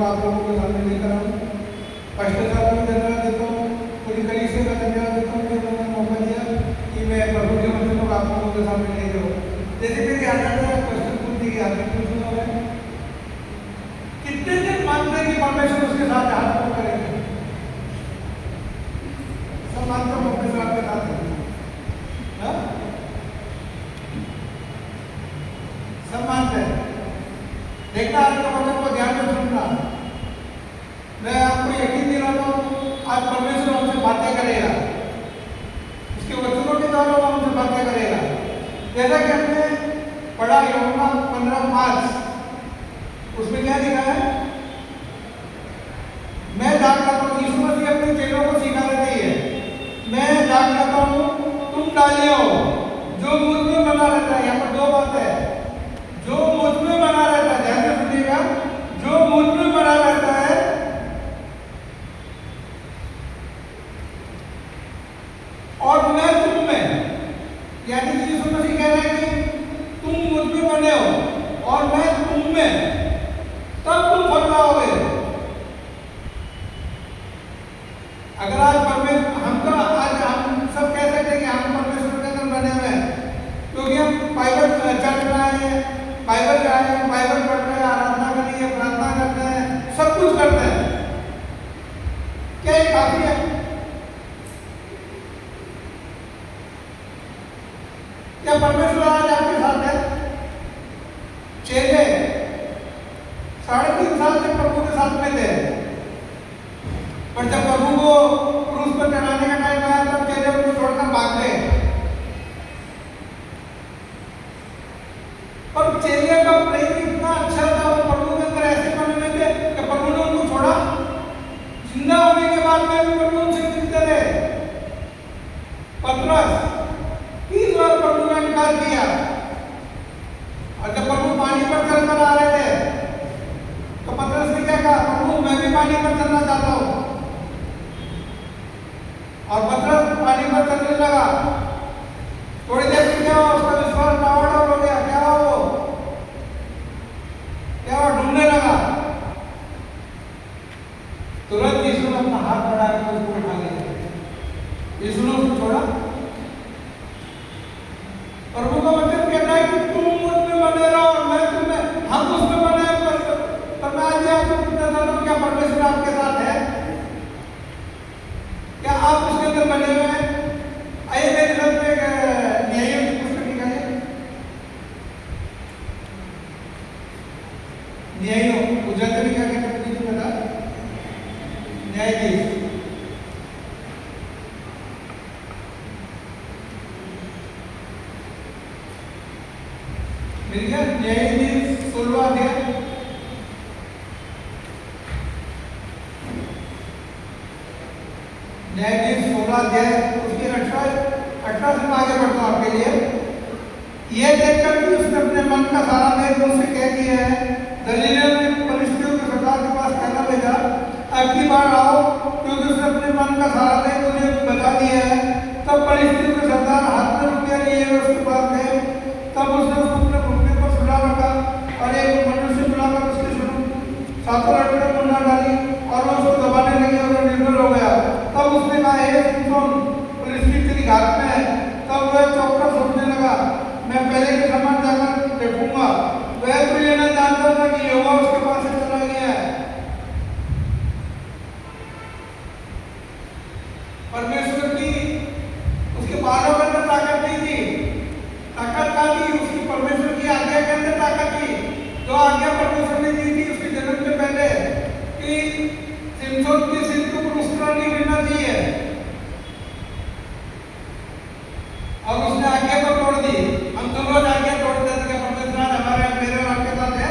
आप लोगों के सामने लेकर आऊँ। भ्रष्टाचार को धन्यवाद देता हूँ, पूरी कड़ी से मैं धन्यवाद देता हूँ कि उन्होंने मौका दिया कि मैं प्रभु के वचन को आप लोगों के सामने लेकर आऊँ। जैसे मेरी आदत है क्वेश्चन पूछने की आदत पूछूंगा मैं, कितने दिन मानते हैं कि परमेश्वर उसके साथ हाथ को करेंगे? सब मानते हैं परमेश्वर आपके साथ है, सब मानते हैं। देखना आज के वचन को ध्यान में सुनना। मैं आपको यकीन दिलाता हूँ आज परमेश्वर हमसे बातें करेगा, उसके वचनों के द्वारा वो हमसे बातें करेगा। जैसा कि हमने पढ़ा यूहन्ना 15:5, उसमें क्या लिखा है? मैं जाग रहा हूँ, यीशु मसीह अपने चेलों को सिखा रही है, मैं जाग रहा हूँ, तुम डालियो जो मुझ में बना रहता है। यहाँ पर दो बात है, जो मुझ में बना रहता है, ध्यान से सुनिएगा, जो मुझ में बना रहता है और मैं तुम में, यानी यीशु मसीह कह रहे हैं कि तुम मुझ में बने हो और मैं तुम में, तब तुम फल पाओगे। अगर आज परमेश्वर हम सब कह सकते हैं कि हम परमेश्वर के अंदर बने हुए हैं, क्योंकि हम बाइबल चर्च में आए हैं, बाइबल का है, बाइबल पढ़ रहे हैं, आराधना कर रही है, प्रार्थना करते हैं, सब कुछ करते हैं। क्या ये काफी है? क्या परमेश्वर आज आपके साथ है? चेले 3.5 साल तक प्रभु के साथ में थे, पर जब प्रभु को क्रूस पर चढ़ाने का टाइम आया तब चेले उनको छोड़कर भाग गए। पर चेले का प्रेम इतना अच्छा था, वो प्रभु के अंदर ऐसे बने हुए थे कि प्रभु ने उनको छोड़ा। जिंदा होने के बाद में भी प्रभु उनसे मिलते रहे। पतरस 3 बार प्रभु का इनकार किया, और जब प्रभु पानी पर चलकर आ रहे थे तो पतरस ने क्या कहा? प्रभु मैं भी पानी पर चलना चाहता हूँ। और पतरस पानी पर चलने लगा। थोड़ी देर में क्या हुआ? उसका विश्वास डावाडोल हो गया। क्या हुआ? क्या हुआ? डूबने लगा। तुरंत यीशु ने अपना हाथ बढ़ाकर उसको उठा लिया। यीशु ने उसको छोड़ा। प्रभु का वचन कहता है कि तुम मुझ में बने रहो और मैं तुम में, हम उसमें बने हैं। पर मैं आज आपको पूछना चाहता हूँ, क्या परमेश्वर आपके साथ है? क्या आप उसके अंदर बने हुए हैं? आइए मेरे साथ में न्यायों की पुस्तक निकालिए। न्यायों गुजराती में क्या कहते हैं मुझे पता? न्यायाधीश। मिल गया? न्यायाधीश 16वां अध्याय। न्यायाधीश 16 अध्याय उसके 18 से आगे बढ़ता हूँ आपके लिए। यह देखकर कि उसने अपने मन का सारा भेद मुझसे कह दिया है, गलीलियों ने फरिश्तियों के सरदार के पास कहना भेजा, अगली बार आओ, क्योंकि उसने अपने मन का सारा भेद मुझे बता दिया है। तब फरिश्तियों के सरदार हाथ में रुपया लिए हुए उसके पास गए। तब उसने उसको अपने घुटने पर सुला रखा और एक मनुष्य बुलाकर उसके सातों लड़के ने मुंडा डाली और वो उसको दबाने लगे और निर्बल हो गया। तब उसने कहा, हे सिमसोन, फलिश्ती तेरी घात में है। तब वह चौंककर सोचने लगा, मैं पहले के समान जाकर देखूंगा। वह तो ये न जानता था कि यहोवा उसके पास से चला गया है। परमेश्वर की उसके बालों के अंदर ताकत नहीं थी। ताकत क्या थी? उसकी परमेश्वर की आज्ञा के अंदर ताकत थी, जो आज्ञा परमेश्वर ने दी थी उसके जन्म से पहले कि सिमसोन के सिर के ऊपर उसका नहीं गिरना चाहिए, और उसने आज्ञा को तोड़ दी। हम तो रोज आज्ञा तोड़ते थे कि परमेश्वर हमारे मेरे और आपके साथ है।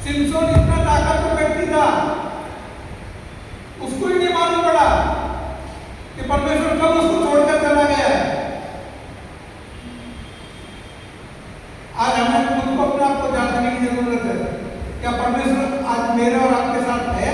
सिमसोन इतना ताकतवर व्यक्ति था, उसको ही नहीं मालूम पड़ा कि परमेश्वर कब उसको छोड़कर चला गया है। आज हमें खुद को अपने आप को जांचने की जरूरत है, क्या परमेश्वर आज मेरे और आपके साथ है?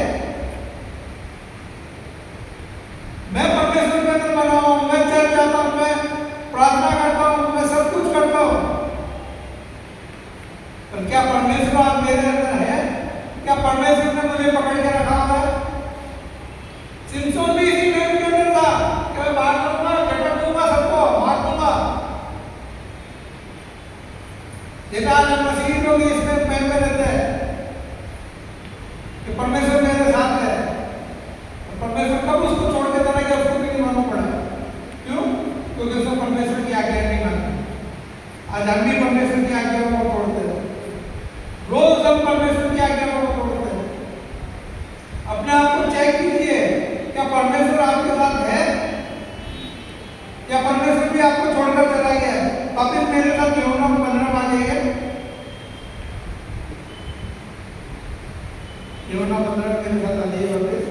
आज हम भी परमेश्वर की आज्ञाओं को तोड़ते हैं, रोज हम परमेश्वर की आज्ञाओं को तोड़ते हैं। अपने आप को चेक कीजिए, क्या परमेश्वर आपके साथ है या परमेश्वर भी आपको छोड़कर चला गया है? वापिस मेरे साथ यूहन्ना 15 में आ जाइए। यूहन्ना 15 मेरे साथ आ जाइए वापिस।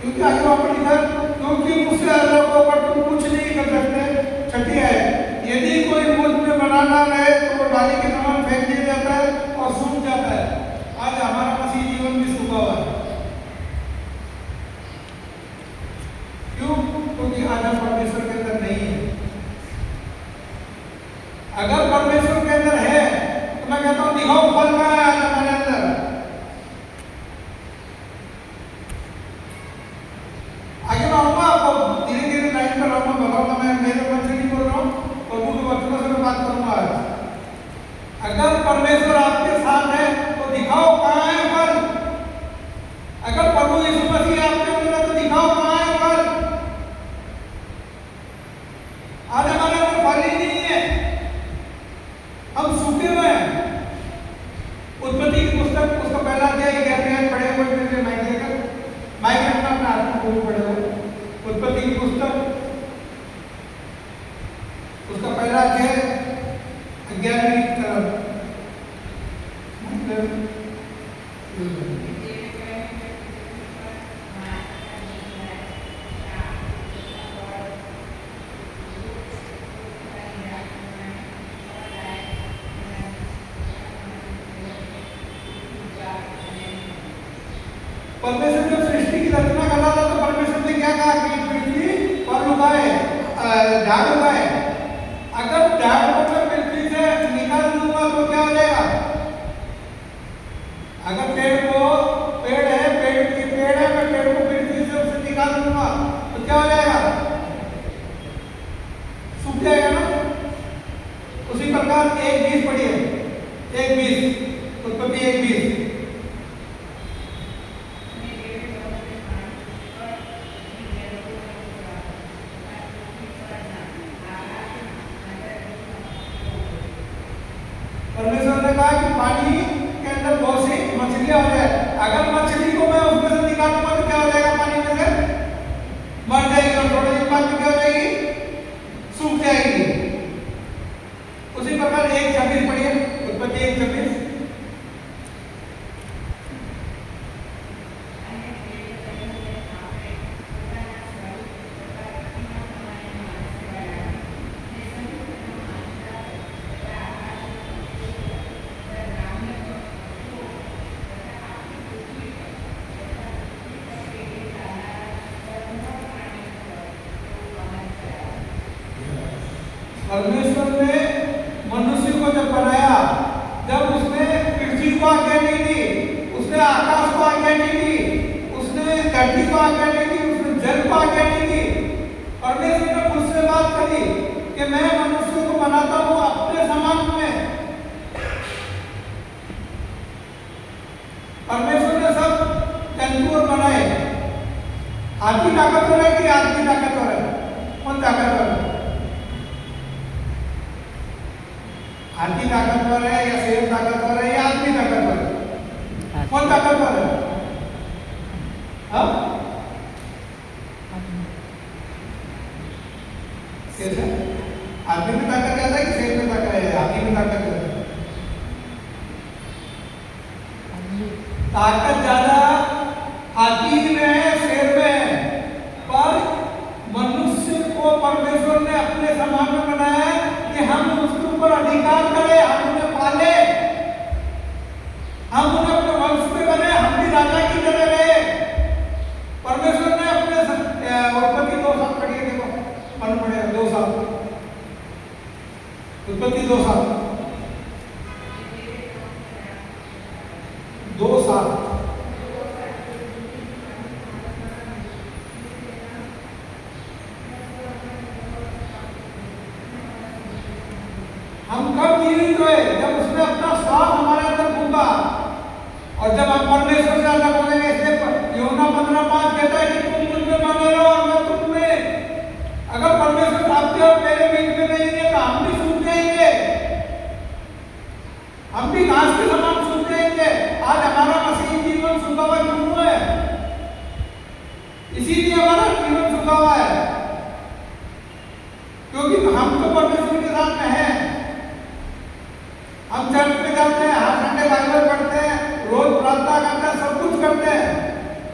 क्योंकि आगे वहां पर लिखा, क्योंकि मुझसे अलग होकर तुम कुछ नहीं कर सकते। छठी है, यदि कोई मुझ में बनाना रहे तो वो डाली के समान फेंक दिया जाता है और सूख जाता है। आज हमारा मसीह जीवन भी सूखा हुआ है। क्यों? क्योंकि आज हम परमेश्वर के अंदर नहीं है। अगर परमेश्वर के अंदर है तो मैं कहता हूं दिखाओ फल कहां है आज हमारे अंदर। आगे मैं आऊंगा, आपको धीरे धीरे लाइन पर आऊंगा, बताऊंगा। मैं मेरे मन से नहीं बोल रहा हूँ, प्रभु के वचनों से मैं बात करूंगा आज। अगर परमेश्वर आपके साथ है तो दिखाओ कहां है फल। अगर प्रभु यीशु मसीह आपके अंदर है तो दिखाओ कहां है फल। आज हमारे अंदर फल ही नहीं है, हम सूखे हुए हैं। उत्पत्ति की पुस्तक उसका पहला अध्याय 11 पढ़े हुए मेरे माइक में अपना हाथ में पढ़े हुए। उत्पत्ति की पुस्तक उसका पहला अध्याय 11वीं तरफ परमेश्वर जब सृष्टि की रचना कर रहा था तो परमेश्वर ने क्या कहा कि पृथ्वी फल उगाए, झाड़ उगाए। अगर झाड़ को मैं पृथ्वी से निकाल दूंगा तो क्या हो जाएगा? अगर पेड़ है, मैं पेड़ को पृथ्वी से उससे निकाल दूंगा तो क्या हो जाएगा? सूख जाएगा ना। उसी प्रकार 1:20 पढ़िए, 1:20, उत्पत्ति 1:20। परमेश्वर ने कहा कि पानी के अंदर बहुत सी मछलियां हो जाए। अगर मछली को मैं उसमें से निकालूंगा तो क्या हो जाएगा? पानी में से मर जाएगी और थोड़ी देर बाद क्या हो जाएगी? सूख जाएगी। उसी प्रकार 1:26 पढ़िए, उत्पत्ति 1:26। परमेश्वर ने मनुष्य को जब बनाया, जब उसने पृथ्वी को आज्ञा नहीं दी, उसने आकाश को आज्ञा नहीं दी, उसने धरती को आज्ञा नहीं दी, उसने जल को आज्ञा नहीं दी। परमेश्वर ने मुझसे बात करी कि मैं मनुष्य को बनाता हूँ अपने समान में। परमेश्वर ने सब जंतु बनाए। हाथी ताकतवर है कि आदमी ताकतवर है? कौन ताकतवर है? हाथी ताकतवर है या शेर ताकतवर है या आदमी ताकतवर है? कौन ताकतवर है? हाँ? कैसे? आदमी में ताकत ज्यादा है कि शेर में ताकत है? हाथी में ताकत ज्यादा है? ताकत ज्यादा हाथी में है, शेर में है। पर मनुष्य को परमेश्वर ने अपने समान में बनाया है कि हम उसके ऊपर अधिकार करें, हम उन्हें पाले, हम उन्हें अपने वंश में बने, हम भी राजा की तरह रहे। परमेश्वर ने अपने उत्पत्ति 2:7 पढ़िए, देखो मन पढ़ेगा 2:7, उत्पत्ति 2:7, 2:7। हम कब जीवित हुए? जब उसने अपना श्वास हमारे अंदर फूंका। और जब हम परमेश्वर से अलग हो गए, इसलिए यूहन्ना 15:5 कहता है कि तुम मुझ में बने रहो और मैं तुम में। अगर परमेश्वर आपके और मेरे बीच में नहीं है तो हम भी सूख जाएंगे, हम भी घास के समान सूख जाएंगे। आज हमारा मसीही जीवन सूखा हुआ क्यों है? इसीलिए हमारा जीवन सूखा हुआ है, क्योंकि हम तो परमेश्वर के साथ में हैं। हम चर्च में जाते हैं, हर संडे बाइबल पढ़ते हैं, रोज प्रार्थना करते हैं, सब कुछ करते हैं।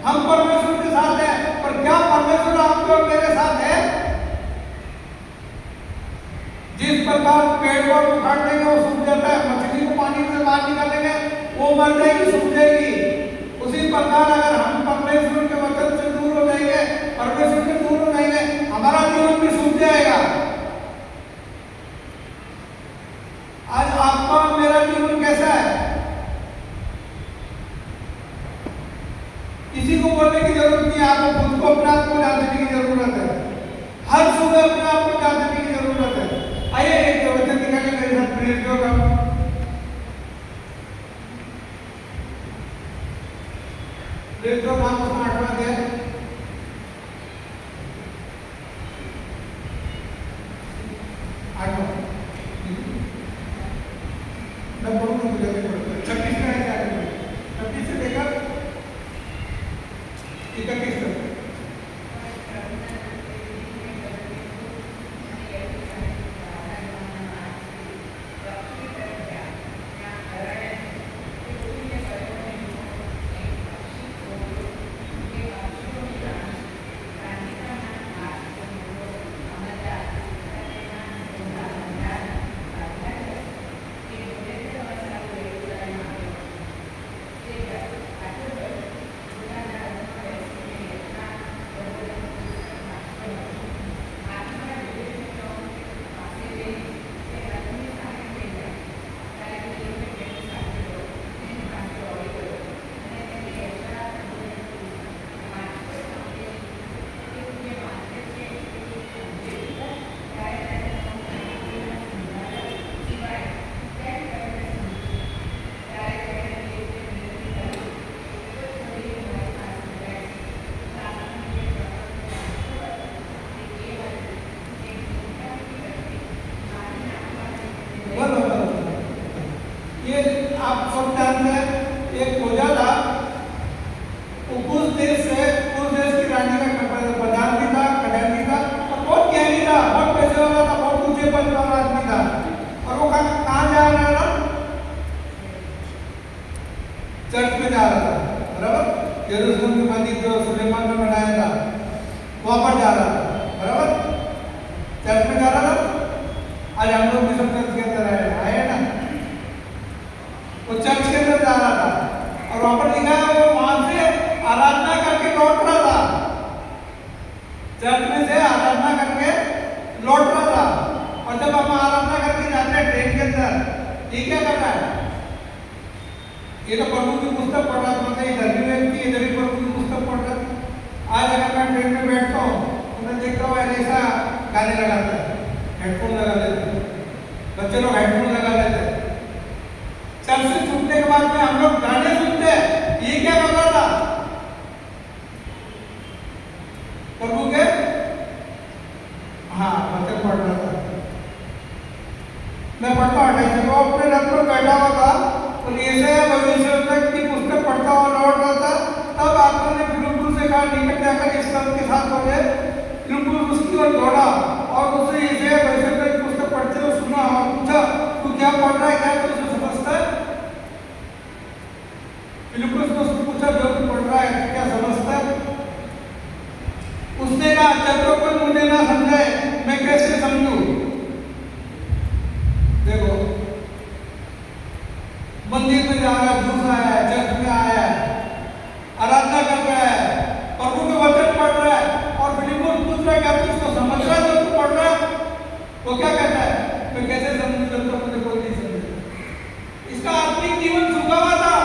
हम परमेश्वर के साथ हैं, पर क्या परमेश्वर आपके और मेरे साथ है? जिस प्रकार पेड़ को उखाड़ देंगे वो सूख जाता है, मछली को पानी से बाहर निकालेंगे वो मर जाएगी, सूख जाएगी। उसी प्रकार अगर हम परमेश्वर के वचन से दूर हो जाएंगे, परमेश्वर से दूर हो जाएंगे, हमारा जीवन भी सूख जाएगा। आज आपका और मेरा जीवन कैसा है? किसी को बोलने की जरूरत नहीं है, आपको खुद को अपने आप को जान देने की जरूरत है। हर सुबह अपने आप को जान देने की जरूरत है। आइए एक वचन निकालिए मेरे साथ, प्रेरित होगा प्रेरित होगा 8वां अध्याय। मैं पढ़ूंगा, मुझे 26 में है, 26 से लेकर 31 तक। चर्च में जा रहा था, बराबर, यरूशलेम के मंदिर जो सुलेमान ने बनाया था वहां पर जा रहा था, बराबर, चर्च में जा रहा था। आज हम लोग भी सब चर्च के अंदर आए ना, वो चर्च के अंदर जा रहा था और वहां पर लिखा है वो वहां से आराधना करके लौट रहा था, चर्च में से आराधना करके लौट रहा था। और जब हम आराधना करके जाते हैं ट्रेन के अंदर, ये क्या कर रहा है? ये तो प्रभु की पुस्तक पढ़ रहा था, इधर भी व्यक्ति इधर भी प्रभु की पुस्तक पढ़ रहा। आज अगर मैं ट्रेन में बैठता हूँ तो मैं देखता हूँ ऐसा गाने लगाता है, हेडफोन लगा लेते हैं, बच्चे लोग हेडफोन लगा लेते हैं। चर्च से छूटने के बाद में हम लोग गाने सुनते हैं। ये क्या कर रहा था? प्रभु के वचन पढ़ रहा था। मैं पढ़ता हूँ, वो अपने रथ पर बैठा हुआ था और यशायाह भविष्यवक्ता की पुस्तक पढ़ता हुआ लौट रहा था। तब आत्मा ने फिलिप्पुस से कहा, निकट जाकर इस सब के साथ हो गए। फिलिप्पुस उसकी ओर दौड़ा और उसने यशायाह भविष्यवक्ता की पुस्तक पढ़ते हुए सुना और पूछा, तू क्या पढ़ रहा है, क्या तू उसे समझता है? फिलिप्पुस ने उससे पूछा, जो तू पढ़ रहा है क्या समझता है? उसने कहा, जब तक कोई मुझे ना समझे मैं कैसे समझूं? देखो, मंदिर में जा रहा है, घुस आया है, चर्च में आया है, आराधना कर रहा है, प्रभु के वचन पढ़ रहा है और फिलिप्पुस पूछ रहा है, क्या तू उसको समझ रहा है जो तू पढ़ रहा है? वो क्या कहता है, मैं कैसे समझूं जब तक मुझे कोई नहीं समझे? इसका आत्मिक जीवन सूखा हुआ था।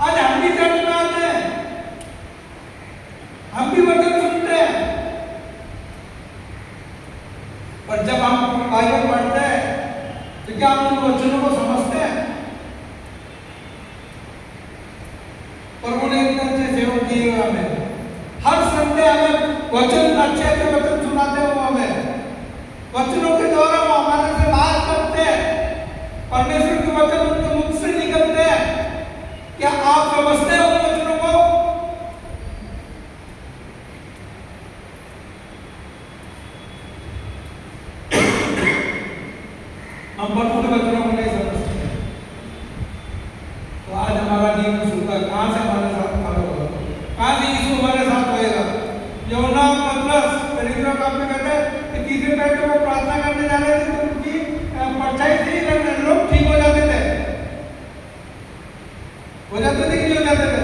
आज हम भी चर्च में आते हैं, हम भी वचन सुनते हैं, पर जब हम बाइबल पढ़ते हैं तो क्या हम उन वचनों को समझते हैं? प्रभु ने इतने अच्छे सेवक दिए हुए हमें, हर संडे हमें वचन, अच्छे अच्छे वचन सुनाते हो हमें, वचनों के द्वारा वो हमारे से बात करते हैं, परमेश्वर के वचन उनके मुख से निकलते हैं। क्या आप समझते हो उन वचनों को? हम प्रभु के वचनों को नहीं समझते, तो आज हमारा जीवन सूखा, कहां से हमारे साथ खड़ा होगा, कहां से यीशु हमारे साथ होएगा? यूहन्ना पतरस चरित्र का में कहते हैं कि तीसरे पैर पे वो प्रार्थना करने जा रहे थे तो उनकी परछाई थी, लोग ठीक हो जाते थे, हो जाते थे कि नहीं हो जाते थे?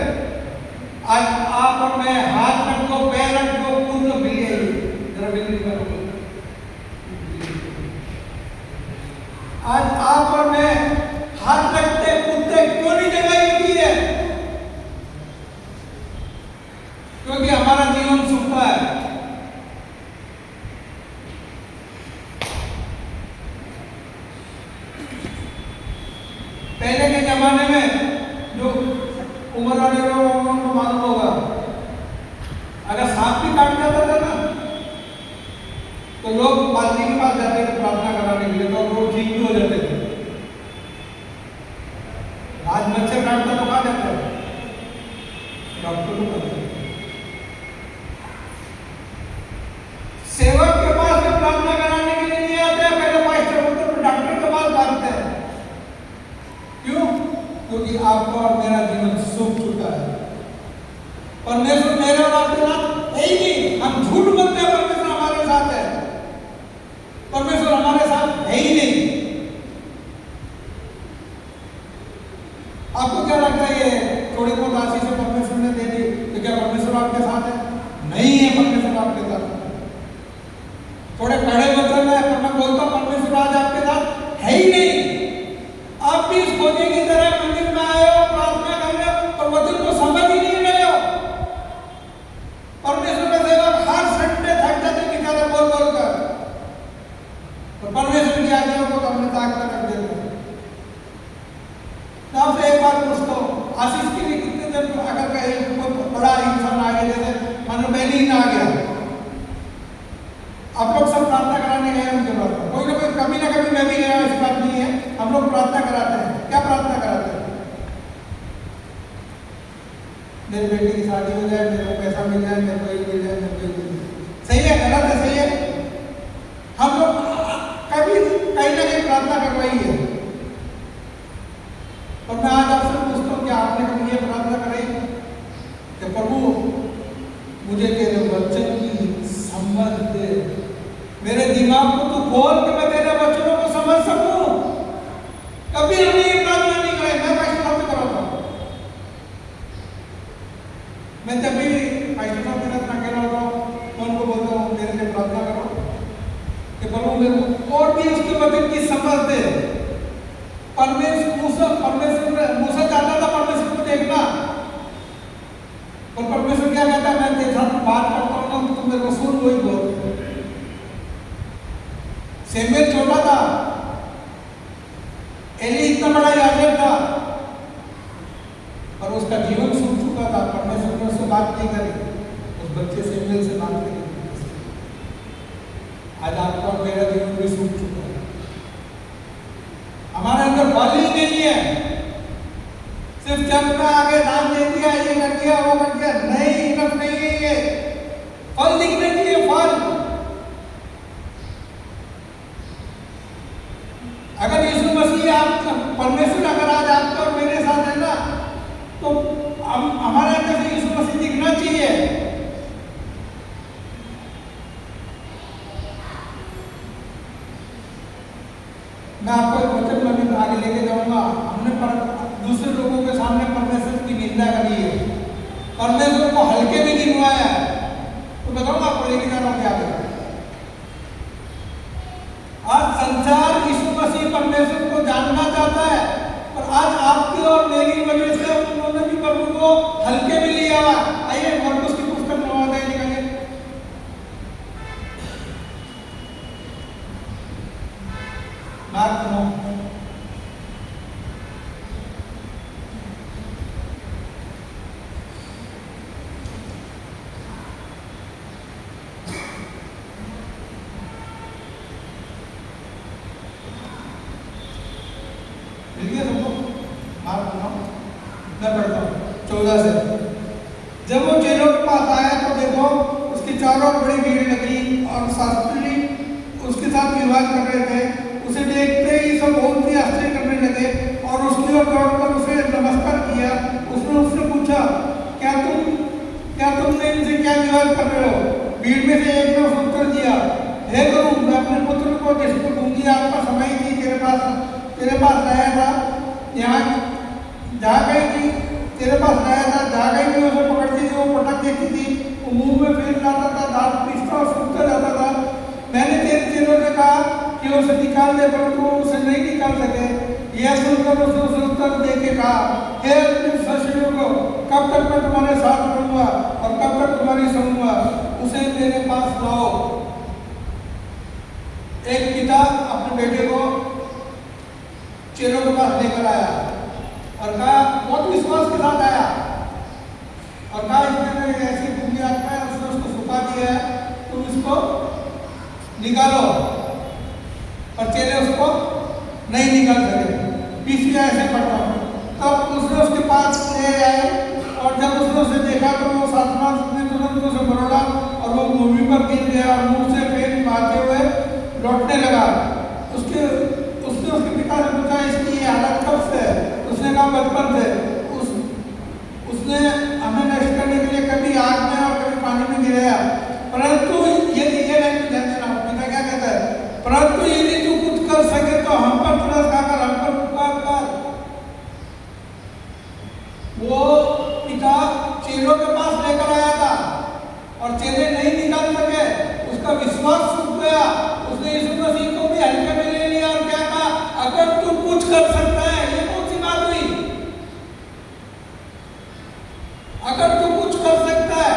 आज आप और मैं हाथ रखो, पैर रखो, पूर्ण बिल्ली है, जरा बिल्ली करो। आज आप और मैं हाथ रखते कूदते क्यों नहीं जगाई होती है? क्योंकि हमारा जीवन सूखा है। पहले के जमाने में जो उम्र वाले लोग उनको मालूम होगा, अगर सांप भी काट जाता था ना तो लोग पादरी के पास जाते थे प्रार्थना कराने के लिए, तो लोग ठीक भी हो जाते थे। आज मच्छर काटता तो कहाँ जाता है? डॉक्टर को कहते हैं। सेवक के पास में प्रार्थना कराने के लिए नहीं आते हैं, पहले पास्टर होते हैं, डॉक्टर के पास भागते हैं। क्यों? क्योंकि आपका और मेरा जीवन सूख चुका है। परमेश्वर मेरे और आपके साथ है ही नहीं। हम झूठ बोलते हैं परमेश्वर हमारे साथ है, परमेश्वर हमारे साथ है ही नहीं। आपको क्या लगता है ये थोड़ी बहुत आशीष से परमेश्वर ने दे दी तो क्या परमेश्वर आपके साथ है? नहीं है, परमेश्वर आपके साथ थोड़े कड़े वचन है, पर मैं बोलता हूं परमेश्वर आज आपके साथ है ही नहीं। आप भी इस खोजे की तरह मंदिर में आए हो, प्रार्थना कर रहे हो और वचन को समझ ही नहीं रहे हो। परमेश्वर का सेवक हर संडे थक जाते बेचारे बोल बोल कर, तो परमेश्वर की आज्ञाओं को हमने ताक कर रख देते हैं। तो आपसे एक बात पूछता हूँ, आशीष के लिए कितने दिन अगर कोई बड़ा इंसान आ गया, जैसे मान लो मैंने ही आ गया, आप लोग सब प्रार्थना कराने गए उनके बाद, कोई ना कोई कभी ना कभी मैं भी गया, इस बात नहीं है, हम लोग प्रार्थना कराते हैं। क्या प्रार्थना कराते हैं? मेरी बेटी की शादी हो जाए, मेरे को पैसा मिल जाए, मेरे को ये मिल जाए, मेरे को ये मिल जाए। सही है, गलत है? सही है। हम लोग कभी कहीं ना कहीं प्रार्थना करवाई है, और मैं आज आपसे पूछता हूँ कि आपने कभी ये प्रार्थना कराई कि प्रभु मुझे तेरे वचन की समझ दे, मेरे दिमाग को तू खोल के मैं तेरे वचनों को समझ सकूं? कभी हमने ये प्रार्थना नहीं कराई। मैं पास्टर साहब से कराता हूं, मैं जब भी पास्टर साहब के साथ अकेला होता हूं तो उनको बोलता हूं मेरे लिए प्रार्थना करो कि प्रभु मेरे को और भी उसके वचन की समझ दे। परमेश्वर मूसा चाहता था परमेश्वर को देखना, और परमेश्वर क्या कहता है, मैं तेरे साथ बात करता हूं ना, तुम मेरे को सुन, वही बोल। सैमुएल छोटा था, एली इतना बड़ा याजक था, और उसका जीवन सूख चुका था। परमेश्वर ने उससे बात नहीं करी, उस बच्चे सैमुएल से बात करी। आज आपका और मेरा जीवन भी सूख चुका है, हमारे अंदर फल ही नहीं है। सिर्फ जब मैं आगे दान दे दिया, ये कर दिया, वो कर दिया, नहीं, इनफ नहीं है ये। फल दिखने चाहिए, फल। अगर यीशु मसीह आप परमेश्वर अगर आज आपका और मेरे साथ है ना, तो हमारे अंदर से यीशु मसीह दिखना चाहिए। मैं आपको एक वचन में आगे लेके जाऊंगा। हमने दूसरे लोगों के सामने परमेश्वर की निंदा करी है, परमेश्वर को हल्के में गिनवाया है, तो बताऊंगा आपको, लेके जा रहा हूं आगे। आज संसार यीशु मसीह परमेश्वर को जानना चाहता है, और आज आपकी और मेरी वजह से उन्होंने भी प्रभु को हल्के में लिया हुआ। आइए मरकुस की पुस्तक 9 अध्याय निकालिए। मार्क 9 मिल गया सबको? मार्क बनाओ, मैं पढ़ता हूँ 14 से। जब वो चेलों के पास आया तो देखो उसकी चारों ओर बड़ी भीड़ लगी और शास्त्री उसके साथ विवाद कर रहे थे। उसे देखते ही सब बहुत ही आश्चर्य करने लगे और उसकी ओर दौड़कर उसे नमस्कार किया। उसने उससे पूछा, क्या तुमने इनसे क्या विवाद कर रहे हो? भीड़ में से एक ने उत्तर दिया, हे गुरु, मैं अपने पुत्र को जिसको दूंगी आपका समय थी तेरे पास लाया था, यहाँ जा गई थी, तेरे पास लाया था, जा गई थी, उसे पकड़ती थी, वो पटक देती थी, वो मुंह में फेंक लाता था, दांत पीसता और सूखता जाता था। मैंने तेरे चेलों से कहा कि उसे निकाल दे, परंतु उसे नहीं निकाल सके। यह सुनकर उसने उसे उत्तर दे के कहा, हे शिष्यों को, कब तक मैं तुम्हारे साथ रहूंगा और कब तक तुम्हारी सुनूंगा? उसे मेरे पास लाओ। एक पिता अपने बेटे को चेलों के पास लेकर आया और कहा, बहुत विश्वास के साथ आया और कहा, इसमें ऐसी भूमि आत्मा है, उसने उसको छुपा दिया है, तुम इसको निकालो। और चेले उसको नहीं निकाल सके। पीछे ऐसे पढ़ता हूँ। तब उसने उसके पास ले आए और जब उसने उसे देखा तो वो साधना ने तुरंत उसे मरोड़ा और वो भूमि पर गिर गया और मुंह से फेंक मारते हुए लौटने लगा। उसने उसके पिता से पूछा, इसकी ये हालत कब से है? उसने कहा, बचपन से। उसने हमें नष्ट करने के लिए कभी आग में और कभी पानी में गिराया, परंतु यदि पिता क्या कहता है, परंतु यदि तू कुछ कर सके तो हम पर तरस खाकर हम पर उपकार कर। वो पिता चेलों के पास लेकर आया था और चेले नहीं निकाल सके, उसका विश्वास सूख गया। उसने यीशु मसीह को भी हल्के में ले लिया और क्या कहा, अगर तू कुछ कर सकता है, ये कौन सी बात हुई? अगर तू कुछ कर सकता है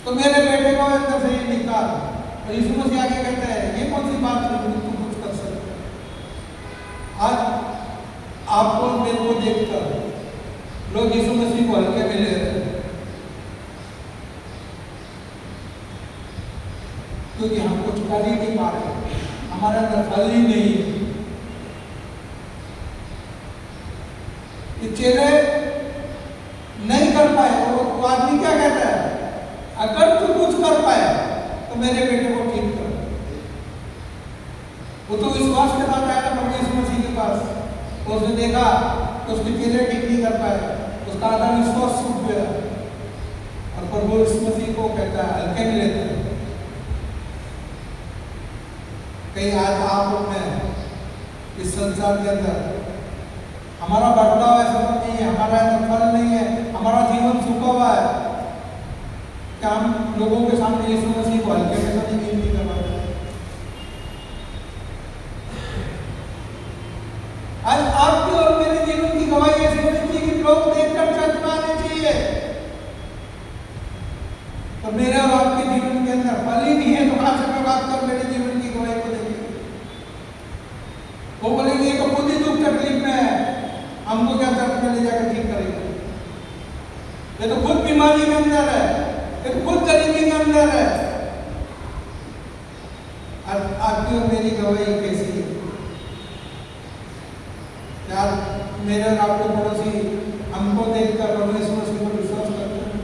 तो मेरे बेटे को अंदर से ही निकाल। और यीशु मसीह आगे कहता है, ये कौन सी बात है, तू कुछ कर सकता है? आज आपको मेरे को देखकर लोग यीशु मसीह को हल्के में ले रहे हैं क्योंकि हम कुछ कर ही नहीं पा रहे, हमारे अंदर फल ही नहीं है। ये चेले नहीं कर पाए और वो आदमी क्या कहता है, अगर तू कुछ कर पाए तो मेरे बेटे को ठीक कर। वो तो विश्वास के साथ आया था परमेश्वर मसीह के पास, तो उसने देखा तो उसके चेले ठीक नहीं कर पाए, उसका आधा विश्वास छूट गया और प्रभु यीशु मसीह को कहता है, हल्के में लेता है। कहीं आज आप लोग में इस संसार के अंदर हमारा बदलाव ऐसा नहीं है, हमारा फल नहीं है, हमारा जीवन सूखा हुआ है, क्या हम लोगों के सामने यीशु मसीह को हल्के में तो नहीं कर पाते? आज आपके और मेरे जीवन की गवाही ऐसी होनी चाहिए कि लोग देखकर चर्च में आने चाहिए। तो मेरे और आपके जीवन के अंदर फल ही नहीं है तो कहां से लोग आपका मेरे जीवन की गवाही को देखेंगे? वो बोलेंगे ये तो खुद ही दुख तकलीफ में है, हमको क्या चर्च में ले जाकर ठीक करेगा? ये तो खुद बीमारी के अंदर है, ये तो खुद गरीबी के अंदर है। आपकी और मेरी गवाही कैसी है? यार मेरे और आपके पड़ोसी हमको देखकर परमेश्वर मसीह पर विश्वास करते हैं।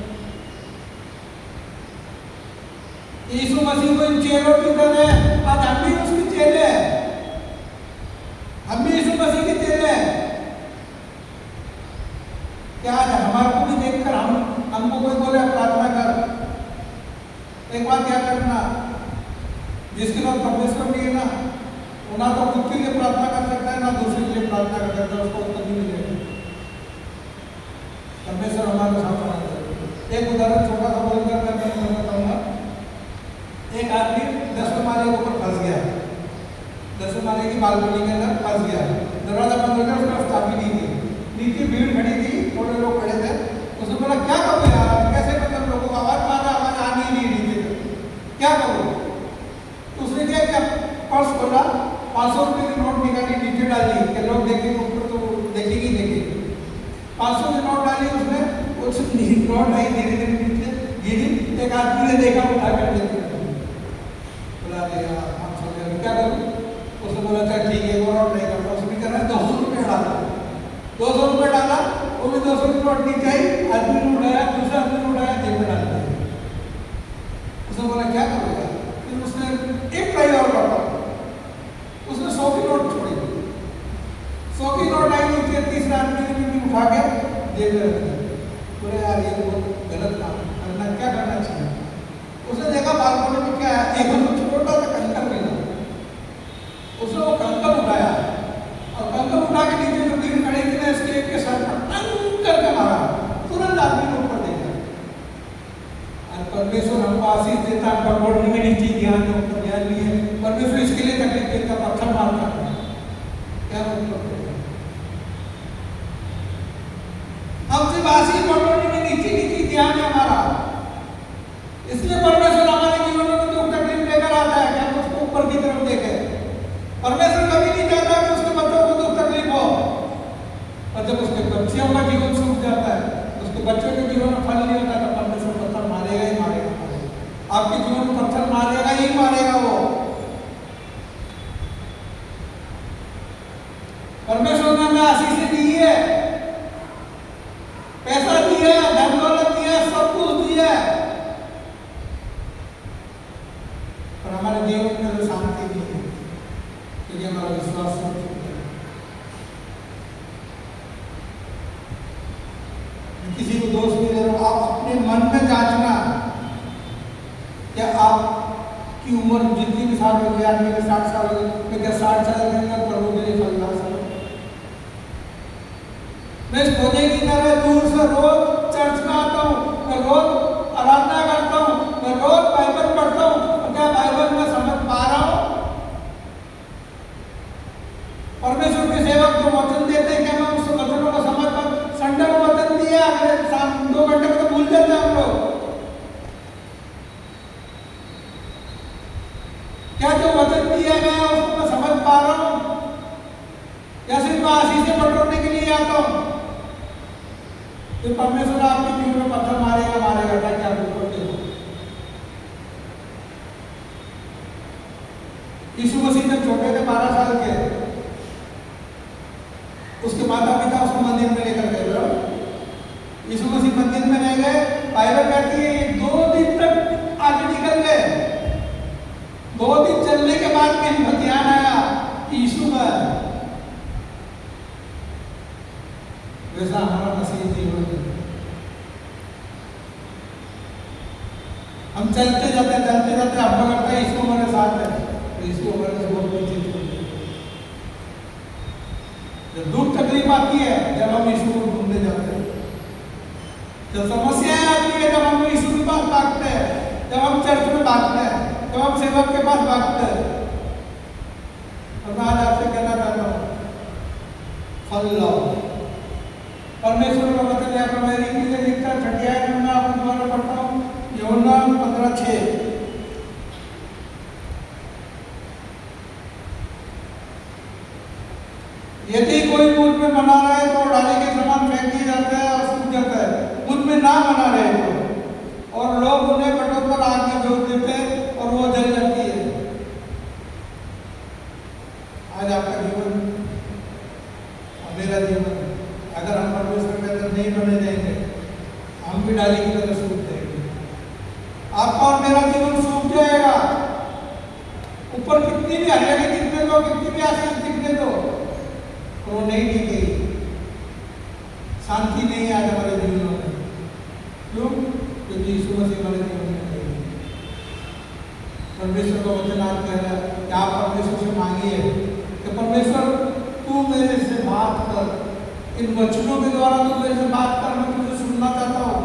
यीशु मसीह को इन चेलों की तरह आज हम भी उसके चेले हैं, हम भी यीशु मसीह के चेले हैं। क्या आज हमारे को भी देखकर हमको कोई बोले प्रार्थना कर? एक बात क्या करना, जिसके बाद परमेश्वर नहीं है ना, वो ना तो खुद के लिए प्रार्थना कर सकता है ना दूसरे के लिए प्रार्थना कर सकता है, उसको उत्तर नहीं मिलेगा। परमेश्वर हमारे साथ रहता है। एक उदाहरण छोटा सा बोलकर मैं बताना चाहूंगा। एक आदमी 10वें माले के ऊपर फंस गया, 10वें माले की बालकनी के अंदर फंस गया, दरवाजा बंद हो गया, उसका चाबी नहीं थी, नीचे भीड़ खड़ी थी, थोड़े लोग खड़े थे। उसने बोला, क्या करूँ यार, कैसे मतलब लोगों को आवाज मारा, आवाज आनी ही नहीं नीचे, क्या करूँ? तो उसने क्या किया, पर्स खोला, 500 रुपये की नोट निकाली, नीचे डाली कि लोग देखेंगे ऊपर तो देखेंगे देखेंगे। 500 की नोट डाली उसने, उस नोट आई धीरे धीरे नीचे गिरी, एक आदमी ने देखा, उठा कर लेके बोला, 500 क्या करूँ? उसने बोला, अच्छा ठीक है, वो नोट 200 की नोट दी चाहिए, आदमी ने उठाया, दूसरा आदमी ने उठाया, जेब में डाल दिया। उसने बोला क्या करोगे? फिर उसने एक ट्राई और करता, उसने 100 की नोट छोड़ी, 100 की नोट आई नीचे, तीसरा आदमी ने भी उठा के जेब में रख दिया। बोले यार ये बहुत गलत काम करना, क्या करना चाहिए? उसने देखा बालकोनी में क्या है, एक छोटा सा कंकर मिला, उसने वो कंकर उठाया और कंकर उठा के नीचे जो गिर खड़े थे उसके एक के सर पर टंग करके मारा, तुरंत आदमी को ऊपर देखा। और परमेश्वर हमको आशीष देता है, पकड़ने में नीचे ध्यान दो, ऊपर ध्यान नहीं है, परमेश्वर इसके लिए तकलीफ देता, पत्थर मारता है, क्या मतलब? हम सिर्फ आशीष पकड़ने में नीचे ध्यान है हमारा, इसलिए परमेश्वर हमारे जीवन में दुख तकलीफ लेकर आता है कि हम उसको ऊपर की तरफ देखें। परमेश्वर कभी नहीं चाहता कि उसके बच्चों को दुख तकलीफ हो, और जब उसके बच्चों का जीवन सूख जाता है, उसके बच्चों के जीवन में फल नहीं होता, तो परमेश्वर पत्थर मारेगा ही मारेगा, आपके जीवन में पत्थर मारेगा ही मारेगा। वो परमेश्वर ने हमें आशीष दी है, पैसा दिया, धन दौलत दिया, सब कुछ दिया, पर हमारे जीवन में तो शांति नहीं है, क्योंकि हमारा विश्वास नहीं है। किसी को दोष नहीं दे रहा, आप अपने मन में जांचना, क्या आपकी उम्र जितनी भी साल हो गई, आदमी के 60 साल हो गए, मैं क्या 60 साल के अंदर प्रभु के लिए फल ला सकता? मैं इस पौधे की तरह दूर से रोज चर्च में आता हूँ, मैं रोज आराधना करता हूँ, मैं रोज बाइबल पढ़ता हूँ, क्या बाइबल में समझ पा रहा हूँ? परमेश्वर के सेवक जो वचन देते हैं, क्या मैं उस वचनों को समझ पा? संडे को वचन दिया, अगले शाम 2 घंटे में तो भूल जाते हैं हम लोग। क्या जो वचन दिया गया उसको मैं समझ पा रहा हूँ, या सिर्फ आशीष से बटोरने के लिए आता हूँ? तो परमेश्वर आपके जीवन में पत्थर मारेगा मारेगा, ताकि आप ऊपर देखो। यीशु मसीह जब छोटे थे, 12 साल के, उसके माता पिता उसको मंदिर में लेकर गए। यीशु मसीह मंदिर में ले गए, बाइबल कहती है 2 दिन तक आगे निकल गए, 2 दिन चलने के बाद में इनको ध्यान आया कि यीशु का है। वैसा हमारा मसीह जीवन है, हम चलते जाते हमको लगता है यीशु हमारे साथ है, तो यीशु हमारे से बहुत पीछे छोड़ देते। जब दुख तकलीफ आती है, जब हम यीशु को ढूंढने जाते हैं, जब समस्याएं आती है, जब हम यीशु के पास भागते हैं, जब हम चर्च में भागते हैं, जब हम सेवक के पास भागते हैं। और मैं आज आपसे कहना चाहता हूँ, फल लाओ। परमेश्वर का वचन यहाँ पर मेरी लिए लिखता है, 6 अध्याय में मैं आपको द्वारा पढ़ता हूँ, यूहन्ना 15:6। यदि कोई मुझ में बना रहे तो डाली के समान फेंक दिया जाता है और सूख जाता है, मुझ में ना बना रहे तो, और लोग उन्हें कटोर कर आग में झोंक देते हैं और वो जल जाती है। आज आपका जीवन और मेरा जीवन, अगर हम परमेश्वर के अंदर नहीं बने जाएंगे, हम भी डाली की तरह सूख जाएंगे। आपका और मेरा जीवन सूख जाएगा। ऊपर कितनी भी हरियाली दिखने दो, कितनी भी आशीष दिखने दो, वो नहीं टिकेगी, शांति नहीं है आज हमारे जीवन में। क्यों? क्योंकि यीशु मसीह हमारे जीवन में नहीं है। परमेश्वर का वचन आप कह रहा है कि आप परमेश्वर से मांगिए कि परमेश्वर तू मेरे से बात कर, इन वचनों के द्वारा तू मेरे से बात कर, मैं तुझे सुनना चाहता हूँ।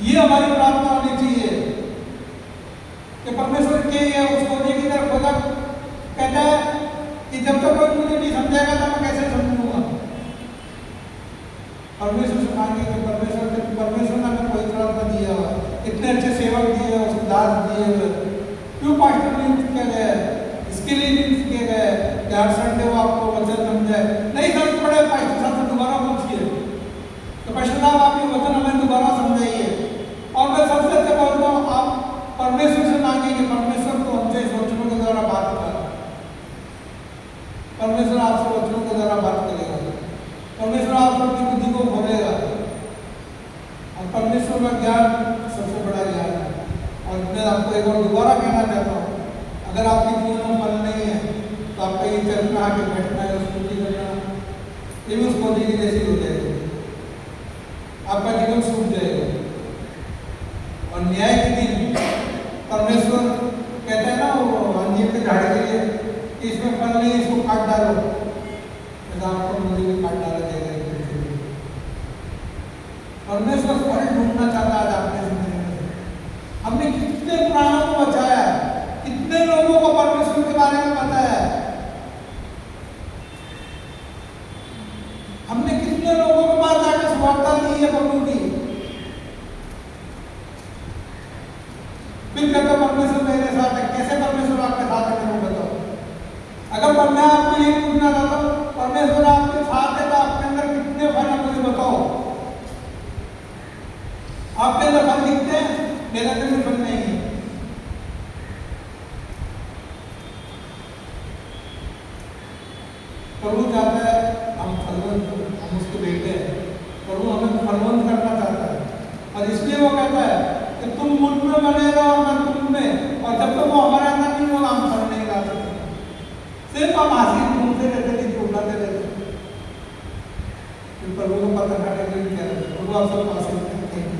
ये हमारी प्रार्थना होनी चाहिए कि परमेश्वर के है उसको की तरफ खोजा। कहता है कि जब तक कोई मुझे नहीं समझाएगा तो मैं कैसे समझूंगा। परमेश्वर से मांगे कि परमेश्वर ने हमें पवित्र आत्मा दिया हुआ, इतने अच्छे सेवक दिए, उसके दास दिए हुए, क्यों पास्टर नियुक्त किया गया है? इसके लिए नियुक्त किए गए कि हर संडे वो आपको वचन समझाए। नहीं समझ पड़े, पास्टर साहब से दोबारा पूछिए तो पास्टर साहब आप ये वचन हमें दोबारा समझाइए। और मैं सबसे अच्छा बोलता हूँ, आप परमेश्वर से मांगे कि परमेश्वर को हमसे इस वचनों के द्वारा बात कर। परमेश्वर आपसे वचनों के द्वारा बात करेगा। परमेश्वर आप सबकी बुद्धि को खोलेगा और परमेश्वर का ज्ञान सबसे बड़ा ज्ञान है। और मैं आपको एक और दोबारा कहना चाहता हूँ, अगर आपके जीवन में फल नहीं है तो आपका ये चलना आके बैठना है, स्तुति करना, ये भी उस पौधे की जैसी हो जाएगी, आपका जीवन सूख जाएगा। और न्याय के दिन परमेश्वर कहते हैं ना वो अंजीर के झाड़ के लिए कि इसमें फल नहीं, इसको काट डालो, तो आपको मुझे भी काट डाला जाएगा। परमेश्वर फल ढूंढना चाहता है आपने जिंदगी में। हमने कितने प्राणों को बचाया, कितने लोगों को परमेश्वर के बारे में पता है, हमने कितने लोगों के पास जाकर सुवार्ता दी है प्रभु की। फिर कहते परमेश्वर मेरे साथ है, कैसे परमेश्वर आपके साथ है मेरे को बताओ। अगर मैं आपको ये पूछना चाहता हूँ परमेश्वर आपके साथ है तो आपके अंदर कितने फल है मुझे बताओ। आपके अंदर फल दिखते हैं, मेरे अंदर भी फल नहीं है। प्रभु चाहता है हम फलवंत, हम उसके बेटे हैं, प्रभु हमें फलवंत करना चाहता है। और इसलिए वो कहता है कि तुम मुझ में बनेगा और मैं तुम में, और जब तक वो हमारे अंदर नहीं होगा हम फल नहीं ला सकते। सिर्फ हम आशीष ढूंढते रहते थे, ढूंढाते रहते, प्रभु को पता करने के लिए क्या, प्रभु आप सबको आशीष देते हैं।